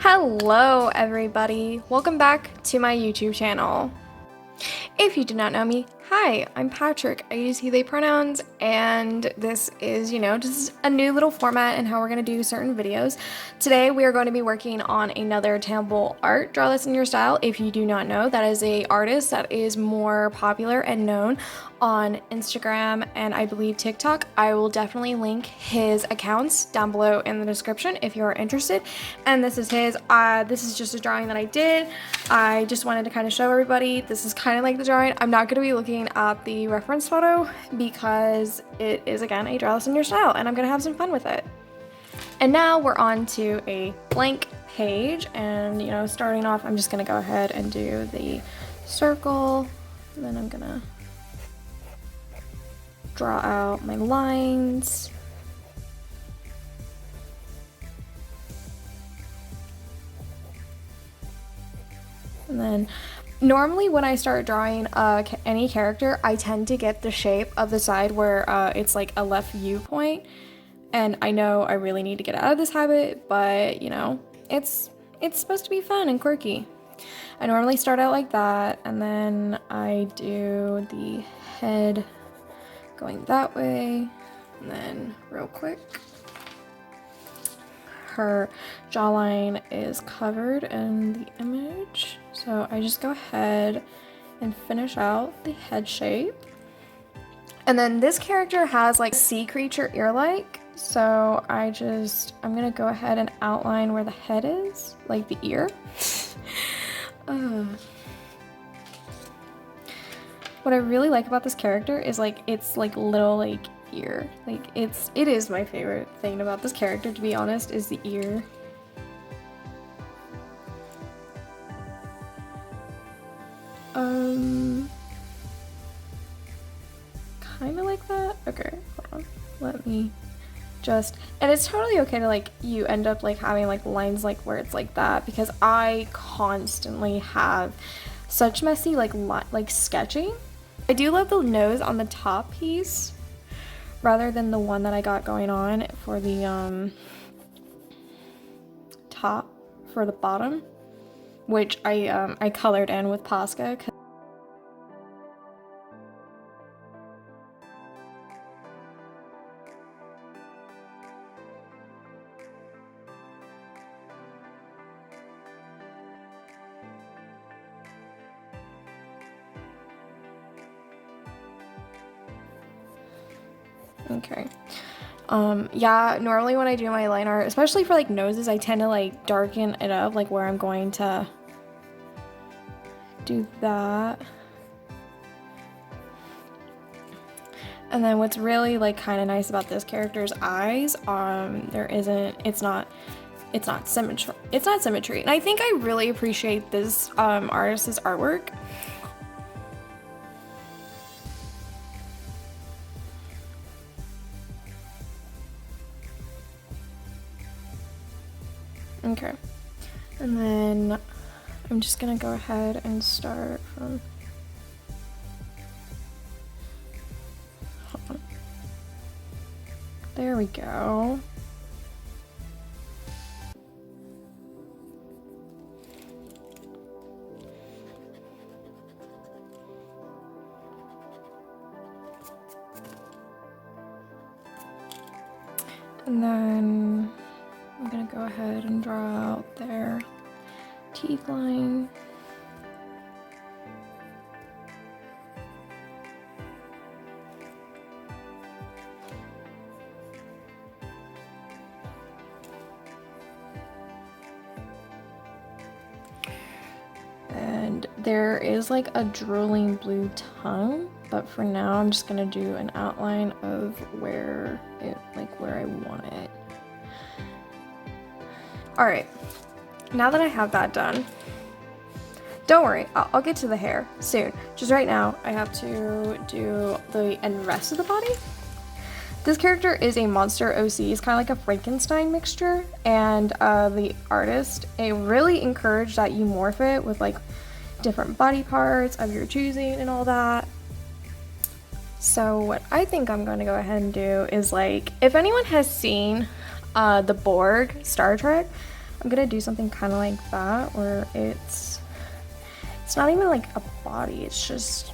Hello everybody, welcome back to my YouTube channel. If you do not know me, hi, I'm Patrick. I use he, they pronouns, and this is, just a new little format and how we're going to do certain videos. Today we are going to be working on another attainable art, Draw This in Your Style. If you do not know, that is a artist that is more popular and known on Instagram and I believe TikTok. I will definitely link his accounts down below in the description if you are interested. And this is his. This is just a drawing that I did. I just wanted to kind of show everybody. This is kind of like the drawing. I'm not going to be looking at the reference photo because it is, again, a Draw This in Your Style and I'm going to have some fun with it. And now we're on to a blank page, and starting off, I'm just going to go ahead and do the circle, and then I'm going to draw out my lines. And then normally when I start drawing any character, I tend to get the shape of the side where it's like a left viewpoint. And I know I really need to get out of this habit, but it's supposed to be fun and quirky. I normally start out like that, and then I do the head going that way, and then real quick, her jawline is covered in the image. So I just go ahead and finish out the head shape. And then this character has like sea creature ear-like. So I'm gonna go ahead and outline where the head is, like the ear. What I really like about this character is it's like little like ear. It is my favorite thing about this character, to be honest, is the ear. Kind of like that. Okay, hold on. Let me and it's totally okay to you end up having lines where it's like that, because I constantly have such messy sketching. I do love the nose on the top piece rather than the one that I got going on for the top for the bottom, which I colored in with Posca. Okay. Yeah, normally when I do my line art, especially for noses, I tend to darken it up where I'm going to do that. And then what's really kind of nice about this character's eyes, it's not symmetry. And I think I really appreciate this artist's artwork. Okay, and then I'm just gonna go ahead and start from, hold on. There we go. And then I'm gonna go ahead and draw out their teeth line. And there is a drooling blue tongue, but for now I'm just gonna do an outline of where I want it. Alright, now that I have that done, don't worry, I'll get to the hair soon. Just right now, I have to do the rest of the body. This character is a monster OC. It's kind of like a Frankenstein mixture, and the artist, it really encouraged that you morph it with different body parts of your choosing and all that. So what I think I'm going to go ahead and do is if anyone has seen the Borg Star Trek, I'm gonna do something kind of like that, where it's not even like a body, it's just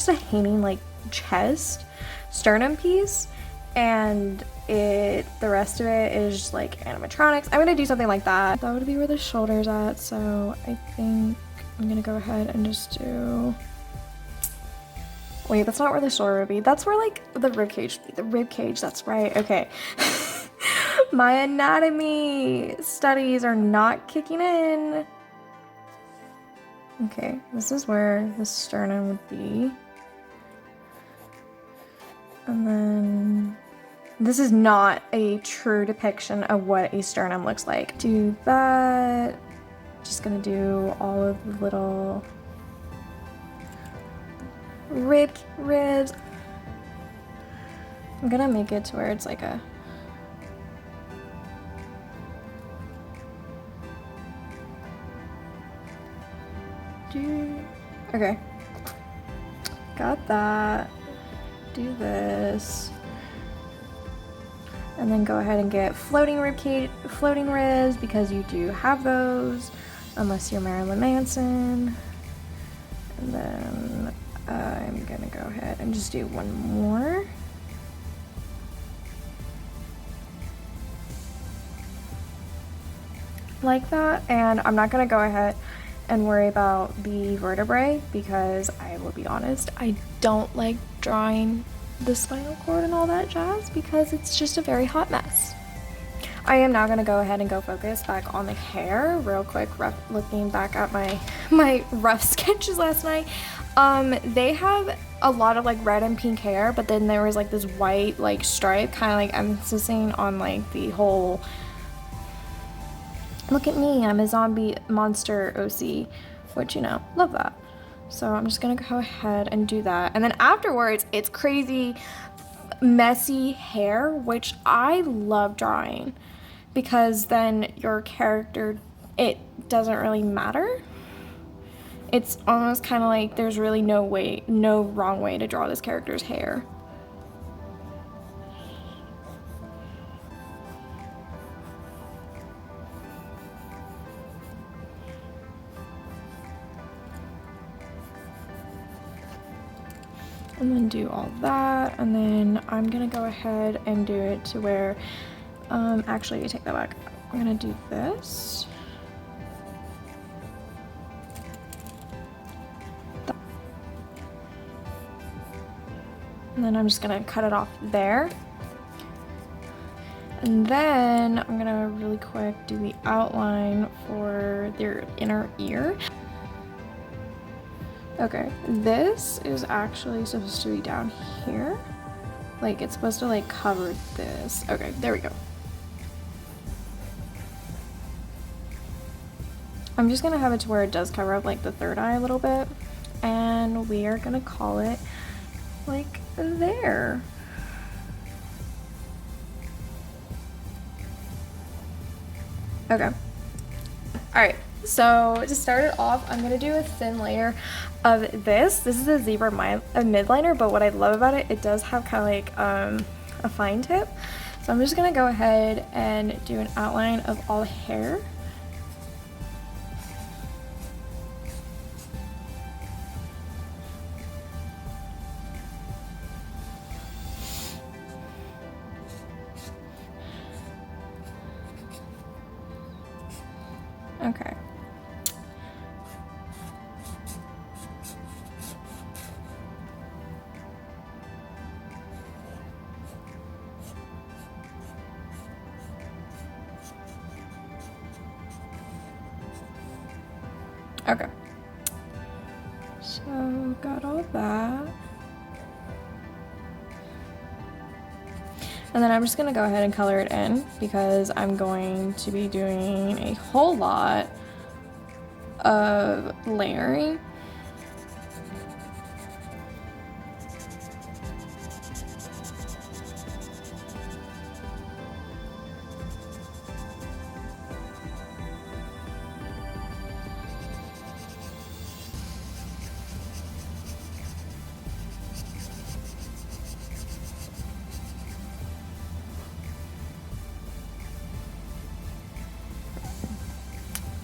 a hanging like chest sternum piece, and the rest of it is just like animatronics. I'm gonna do something like that. That would be where the shoulder's at, so I think I'm gonna go ahead and just do, wait, that's not where the shoulder would be. That's where like the rib cage would be. The rib cage, that's right, okay. My anatomy studies are not kicking in. Okay, this is where the sternum would be. And then this is not a true depiction of what a sternum looks like. Do that. Just gonna do all of the little ribs. I'm gonna make it to where it's like a okay. Got that. Do this. And then go ahead and get floating ribs, because you do have those, unless you're Marilyn Manson. And then I'm gonna go ahead and just do one more. Like that, and I'm not gonna go ahead and worry about the vertebrae, because I will be honest, I don't like drawing the spinal cord and all that jazz, because it's just a very hot mess. I am now gonna go ahead and go focus back on the hair real quick, looking back at my rough sketches last night. They have a lot of like red and pink hair, but then there was like this white like stripe, kind of like emphasizing on like the whole, look at me, I'm a zombie monster OC, which, you know, love that. So I'm just gonna go ahead and do that. And then afterwards, it's crazy, messy hair, which I love drawing, because then your character, it doesn't really matter. It's almost kind of like there's really no wrong way to draw this character's hair. And then do all that, and then I'm gonna go ahead and do it to where, actually, take that back. I'm gonna do this. And then I'm just gonna cut it off there. And then I'm gonna really quick do the outline for their inner ear. Okay, this is actually supposed to be down here. Like, it's supposed to like cover this. Okay, there we go. I'm just gonna have it to where it does cover up like the third eye a little bit. And we are gonna call it like there. Okay. Alright, so to start it off, I'm gonna do a thin layer of this. This is a zebra midliner, but what I love about it, it does have kind of like a fine tip. So I'm just gonna go ahead and do an outline of all the hair. Okay. Okay. So got all that. And then I'm just gonna go ahead and color it in, because I'm going to be doing a whole lot of layering.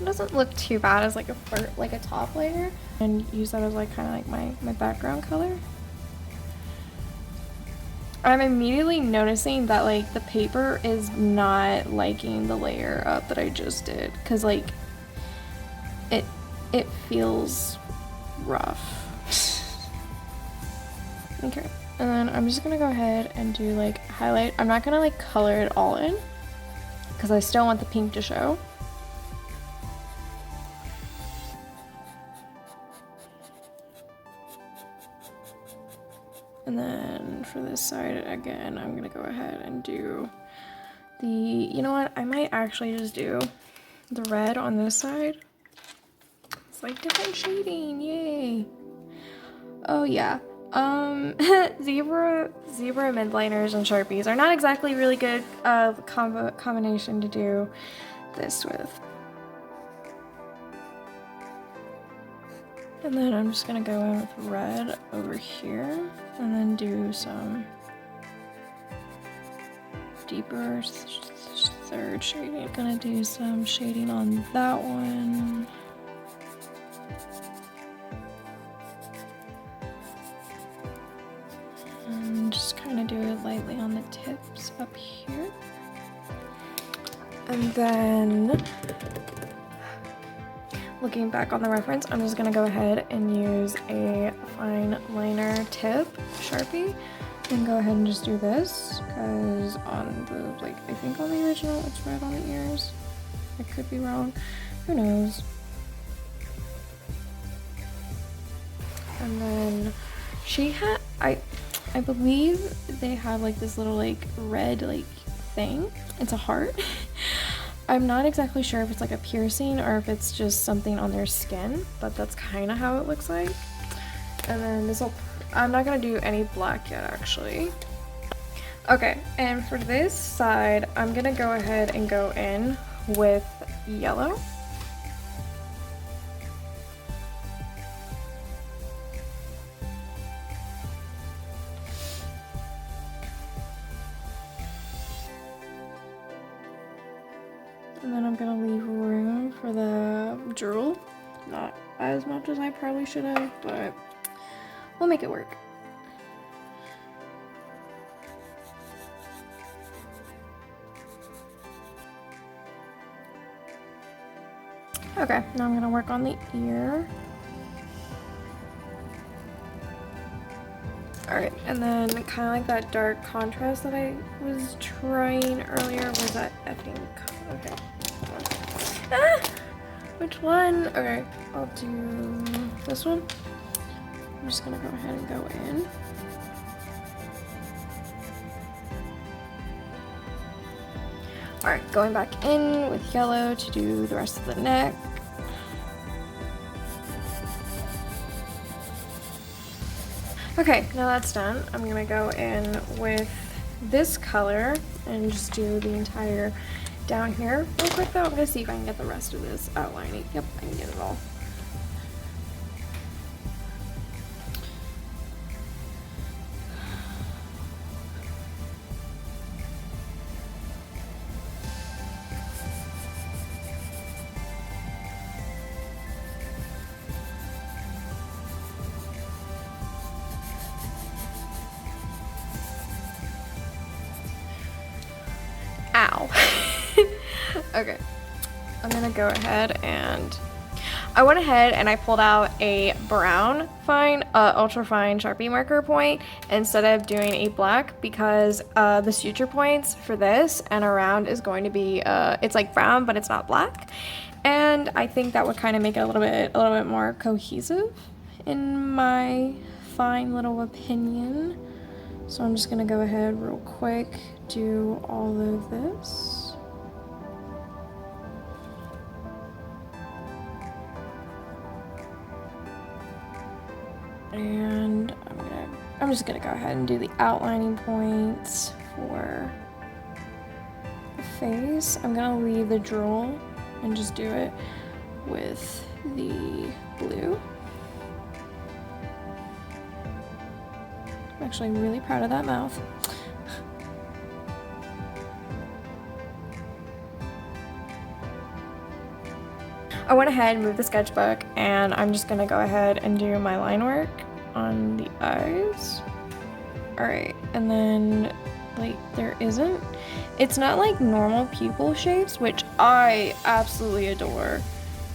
doesn't look too bad as like a top layer, and use that as like kind of like my background color. I'm immediately noticing that like the paper is not liking the layer up that I just did, because like it feels rough. Okay, and then I'm just gonna go ahead and do like highlight. I'm not gonna like color it all in because I still want the pink to show. And then for this side, again, I'm gonna go ahead and do the, you know what, I might actually just do the red on this side. It's like different shading, yay. Oh yeah, zebra midliners and Sharpies are not exactly really good combination to do this with. And then I'm just gonna go in with red over here and then do some deeper third shading. Gonna do some shading on that one. And just kind of do it lightly on the tips up here. And then looking back on the reference, I'm just gonna go ahead and use a fine liner tip Sharpie and go ahead and just do this, because on the, like, I think on the original it's red on the ears. I could be wrong, who knows. And then she had, I believe they have like this little like red like thing. It's a heart. I'm not exactly sure if it's like a piercing or if it's just something on their skin, but that's kind of how it looks like. And then this will, I'm not gonna do any black yet actually. Okay, and for this side, I'm gonna go ahead and go in with yellow. And then I'm gonna leave room for the drool. Not as much as I probably should have, but we'll make it work. Okay, now I'm gonna work on the ear. Alright, and then kind of like that dark contrast that I was trying earlier was that effing, okay. Ah! Which one? Okay, I'll do this one. I'm just gonna go ahead and go in. Alright, going back in with yellow to do the rest of the neck. Okay, now that's done. I'm gonna go in with this color and just do the entire down here. Real quick though, I'm gonna see if I can get the rest of this outlining. Yep, I can get it all. Ow. Okay, I'm gonna go ahead and I went ahead and I pulled out a brown fine, ultra fine Sharpie marker point instead of doing a black, because the suture points for this and around is going to be it's like brown but it's not black, and I think that would kind of make it a little bit more cohesive in my fine little opinion. So I'm just gonna go ahead real quick, do all of this. And I'm just gonna go ahead and do the outlining points for the face. I'm gonna leave the drool and just do it with the blue. I'm actually really proud of that mouth. I went ahead and moved the sketchbook, and I'm just gonna go ahead and do my line work on the eyes. Alright, and then, like, it's not like normal pupil shapes, which I absolutely adore.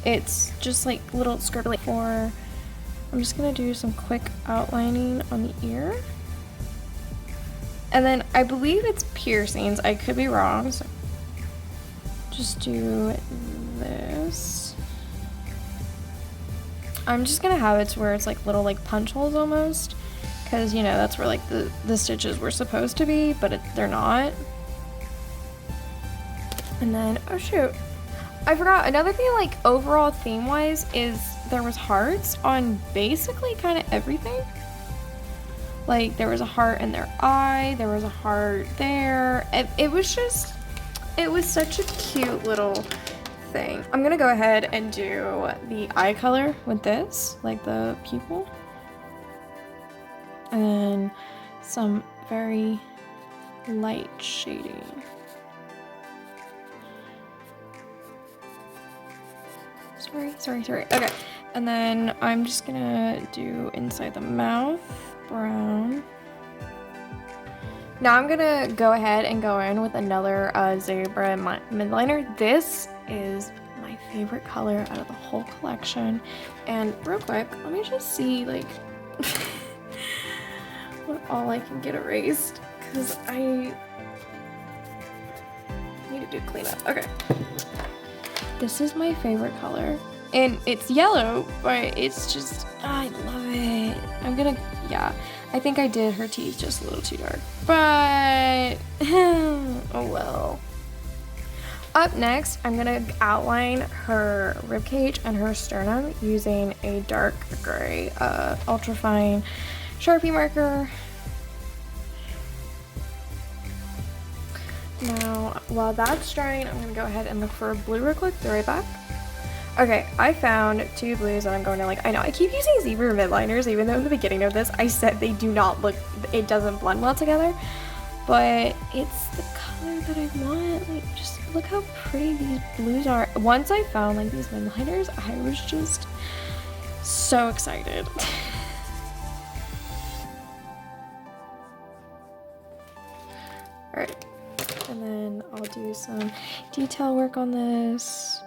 It's just like little scribbly I'm just gonna do some quick outlining on the ear. And then I believe it's piercings, I could be wrong, so just do this. I'm just gonna have it to where it's like little like punch holes almost, because you know that's where like the stitches were supposed to be, but they're not. And then, oh shoot, I forgot another thing, like overall theme wise, is there was hearts on basically kind of everything. Like there was a heart in their eye, there was a heart there. It was such a cute little thing. I'm gonna go ahead and do the eye color with this, like the pupil. And then some very light shading. Sorry. Okay. And then I'm just gonna do inside the mouth, brown. Now I'm gonna go ahead and go in with another zebra midliner. This is my favorite color out of the whole collection. And real quick, let me just see like what all I can get erased, because I need to do cleanup. Okay. This is my favorite color. And it's yellow, but it's just, I love it. I think I did her teeth just a little too dark, but oh well. Up next, I'm gonna outline her ribcage and her sternum using a dark gray ultrafine Sharpie marker. Now, while that's drying, I'm gonna go ahead and look for a blue real quick. Be right back. Okay, I found two blues and I'm going to like, I know I keep using zebra midliners, even though in the beginning of this I said they do not look, it doesn't blend well together, but it's the color that I want. Like, just look how pretty these blues are. Once I found like these midliners, I was just so excited. Alright, and then I'll do some detail work on this.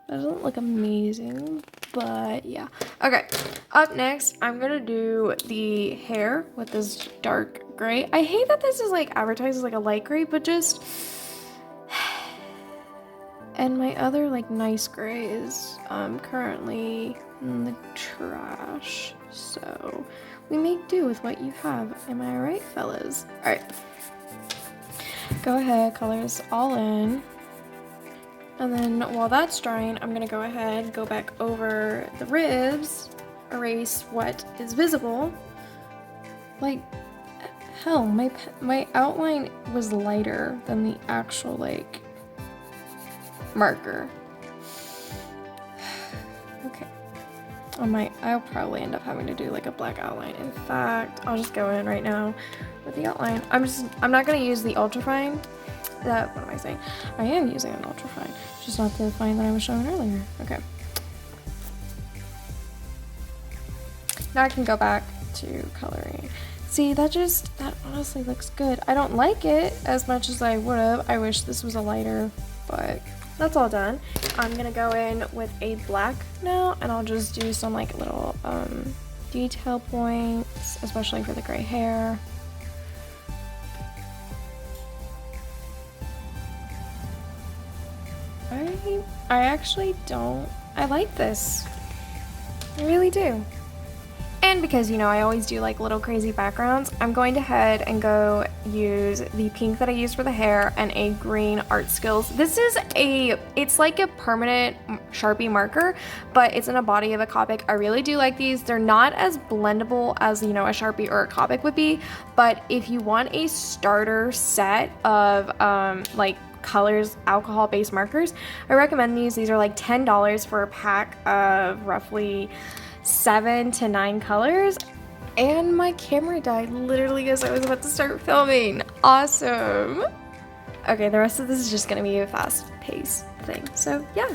That doesn't look amazing, but yeah. Okay, up next, I'm gonna do the hair with this dark gray. I hate that this is like advertised as like a light gray, but just... And my other like nice gray is currently in the trash. So we make do with what you have. Am I right, fellas? All right. Go ahead, color this all in. And then while that's drying, I'm gonna go ahead, go back over the ribs, erase what is visible. Like, hell, my outline was lighter than the actual, like, marker. Okay. I'll probably end up having to do, like, a black outline. In fact, I'll just go in right now with the outline. I'm not gonna use the ultrafine. What am I saying? I am using an ultrafine, just not the fine that I was showing earlier. Okay. Now I can go back to coloring. See, that honestly looks good. I don't like it as much as I would have. I wish this was a lighter, but that's all done. I'm gonna go in with a black now, and I'll just do some like little detail points, especially for the gray hair. I actually don't. I like this. I really do. And because, you know, I always do like little crazy backgrounds, I'm going to head and go use the pink that I used for the hair and a green Art Skills. This is it's like a permanent Sharpie marker, but it's in a body of a Copic. I really do like these. They're not as blendable as, you know, a Sharpie or a Copic would be, but if you want a starter set of like colors, alcohol-based markers, I recommend these. These are like $10 for a pack of roughly 7 to 9 colors. And my camera died literally as I was about to start filming. Awesome. Okay, the rest of this is just gonna be a fast-paced thing. So yeah.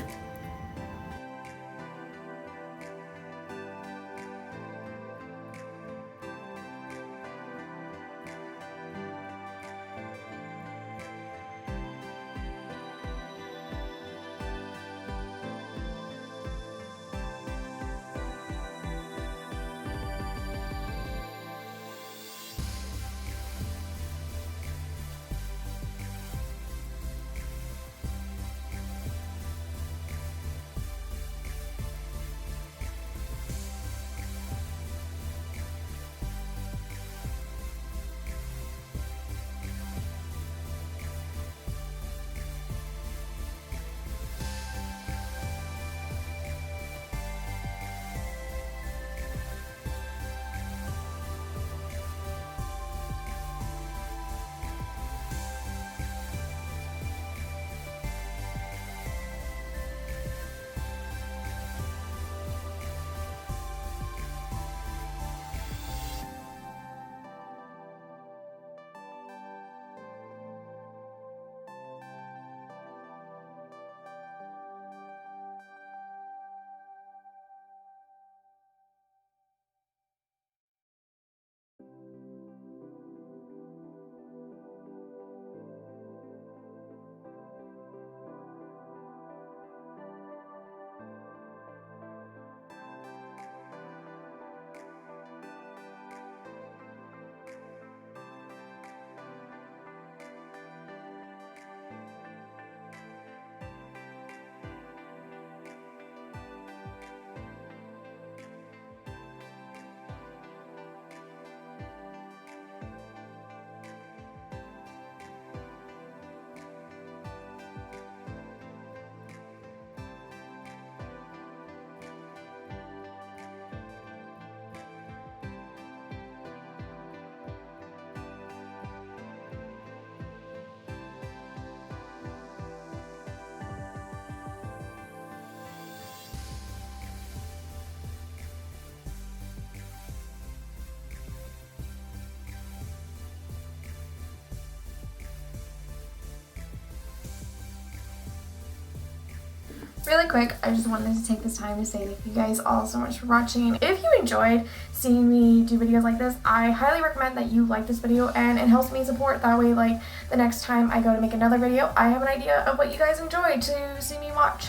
Really quick, I just wanted to take this time to say thank you guys all so much for watching. If you enjoyed seeing me do videos like this, I highly recommend that you like this video, and it helps me support. That way, like, the next time I go to make another video, I have an idea of what you guys enjoy to see me watch.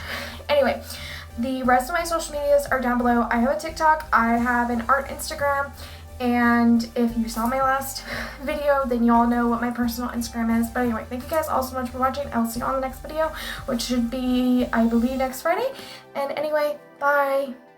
Anyway, the rest of my social medias are down below. I have a TikTok, I have an art Instagram, and if you saw my last video, then you all know what my personal Instagram is. But anyway, thank you guys all so much for watching. I will see you on the next video, which should be, I believe, next Friday. And anyway, bye!